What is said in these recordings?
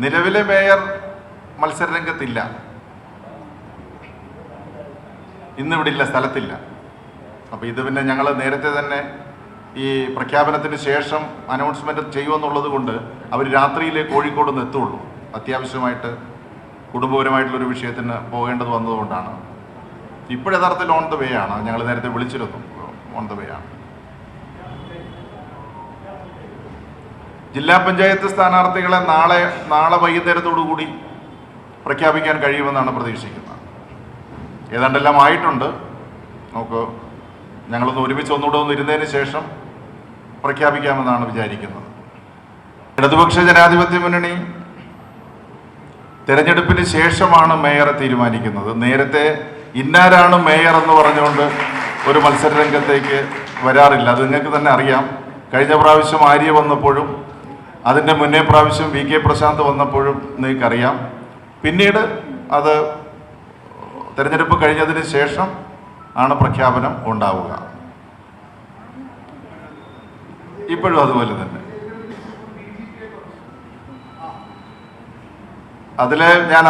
നിലവിലെ മേയർ മത്സരരംഗത്തില്ല, ഇന്നിവിടെ ഇല്ല, സ്ഥലത്തില്ല. അപ്പോൾ ഇത് പിന്നെ ഞങ്ങൾ നേരത്തെ തന്നെ ഈ പ്രഖ്യാപനത്തിന് ശേഷം അനൗൺസ്മെൻറ്റ് ചെയ്യുമെന്നുള്ളത് കൊണ്ട് അവർ രാത്രിയിലെ കോഴിക്കോട് നിന്ന് എത്തുള്ളൂ. അത്യാവശ്യമായിട്ട് കുടുംബപരമായിട്ടുള്ളൊരു വിഷയത്തിന് പോകേണ്ടത് വന്നതുകൊണ്ടാണ്. ഇപ്പോഴയഥാർത്ഥത്തിൽ ഓൺ ദ വേ ആണ്. ഞങ്ങൾ നേരത്തെ വിളിച്ചിരുന്നു, ഓൺ ദ വേ ആണ്. ജില്ലാ പഞ്ചായത്ത് സ്ഥാനാർത്ഥികളെ നാളെ വൈകുന്നേരത്തോടുകൂടി പ്രഖ്യാപിക്കാൻ കഴിയുമെന്നാണ് പ്രതീക്ഷിക്കുന്നത്. ഏതാണ്ടെല്ലാം ആയിട്ടുണ്ട്. നമുക്ക് ഞങ്ങളൊന്ന് ഒരുമിച്ച് ഒന്നുകൂടെ ഒന്ന് ഇരുന്നതിന് ശേഷം പ്രഖ്യാപിക്കാമെന്നാണ് വിചാരിക്കുന്നത്. ഇടതുപക്ഷ ജനാധിപത്യ മുന്നണി തെരഞ്ഞെടുപ്പിന് ശേഷമാണ് മേയറെ തീരുമാനിക്കുന്നത്. നേരത്തെ ഇന്നാരാണ് മേയർ എന്ന് പറഞ്ഞുകൊണ്ട് ഒരു മത്സര രംഗത്തേക്ക് വരാറില്ല. അത് നിങ്ങൾക്ക് തന്നെ അറിയാം. കഴിഞ്ഞ പ്രാവശ്യം ആര്യ വന്നപ്പോഴും അതിൻ്റെ മുന്നേ പ്രാവശ്യം വി കെ പ്രശാന്ത് വന്നപ്പോഴും നിങ്ങൾക്കറിയാം. പിന്നീട് അത് തെരഞ്ഞെടുപ്പ് കഴിഞ്ഞതിന് ശേഷം ആണ് പ്രഖ്യാപനം ഉണ്ടാവുക. ഇപ്പോഴും അതുപോലെ തന്നെ.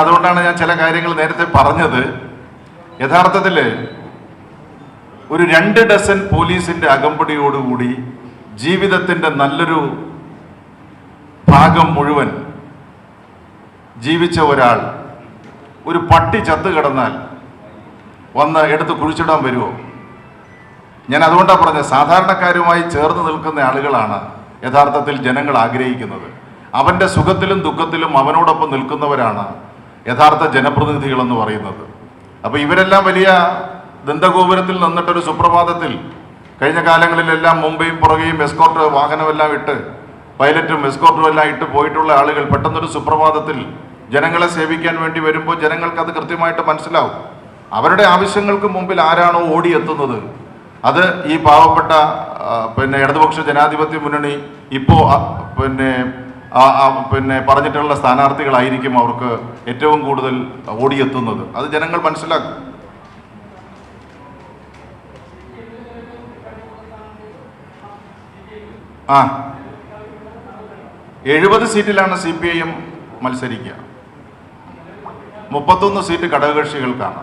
അതുകൊണ്ടാണ് ഞാൻ ചില കാര്യങ്ങൾ നേരത്തെ പറഞ്ഞത്. യഥാർത്ഥത്തിൽ ഒരു 2 ഡസൻ പോലീസിന്റെ അകമ്പടിയോടുകൂടി ജീവിതത്തിന്റെ നല്ലൊരു ഭാഗം മുഴുവൻ ജീവിച്ച ഒരാൾ ഒരു പട്ടി ചത്തു കിടന്നാൽ വന്ന് എടുത്ത് കുഴിച്ചിടാൻ വരുമോ? ഞാൻ അതുകൊണ്ടാണ് പറഞ്ഞത്, സാധാരണക്കാരുമായി ചേർന്ന് നിൽക്കുന്ന ആളുകളാണ് യഥാർത്ഥത്തിൽ ജനങ്ങൾ ആഗ്രഹിക്കുന്നത്. അവൻ്റെ സുഖത്തിലും ദുഃഖത്തിലും അവനോടൊപ്പം നിൽക്കുന്നവരാണ് യഥാർത്ഥ ജനപ്രതിനിധികളെന്ന് പറയുന്നത്. അപ്പോൾ ഇവരെല്ലാം വലിയ ദന്തഗോപുരത്തിൽ നിന്നിട്ടൊരു സുപ്രഭാതത്തിൽ കഴിഞ്ഞ കാലങ്ങളിലെല്ലാം മുംബൈയും പുറകെയും എസ്കോർട്ട് വാഹനമെല്ലാം ഇട്ട് പൈലറ്റും എസ്കോർട്ടും എല്ലാം ഇട്ട് പോയിട്ടുള്ള ആളുകൾ പെട്ടെന്നൊരു സുപ്രഭാതത്തിൽ ജനങ്ങളെ സേവിക്കാൻ വേണ്ടി വരുമ്പോൾ ജനങ്ങൾക്ക് അത് കൃത്യമായിട്ട് മനസ്സിലാവും. അവരുടെ ആവശ്യങ്ങൾക്ക് മുമ്പിൽ ആരാണോ ഓടിയെത്തുന്നത് അത് ഈ പാവപ്പെട്ട ഇടതുപക്ഷ ജനാധിപത്യ മുന്നണി ഇപ്പോൾ പറഞ്ഞിട്ടുള്ള സ്ഥാനാർത്ഥികളായിരിക്കും അവർക്ക് ഏറ്റവും കൂടുതൽ ഓടിയെത്തുന്നത്. അത് ജനങ്ങൾ മനസ്സിലാക്കും. ആ 70 സീറ്റിലാണ് CPIM മത്സരിക്കുക. 31 സീറ്റ് ഘടകകക്ഷികൾക്കാണ്.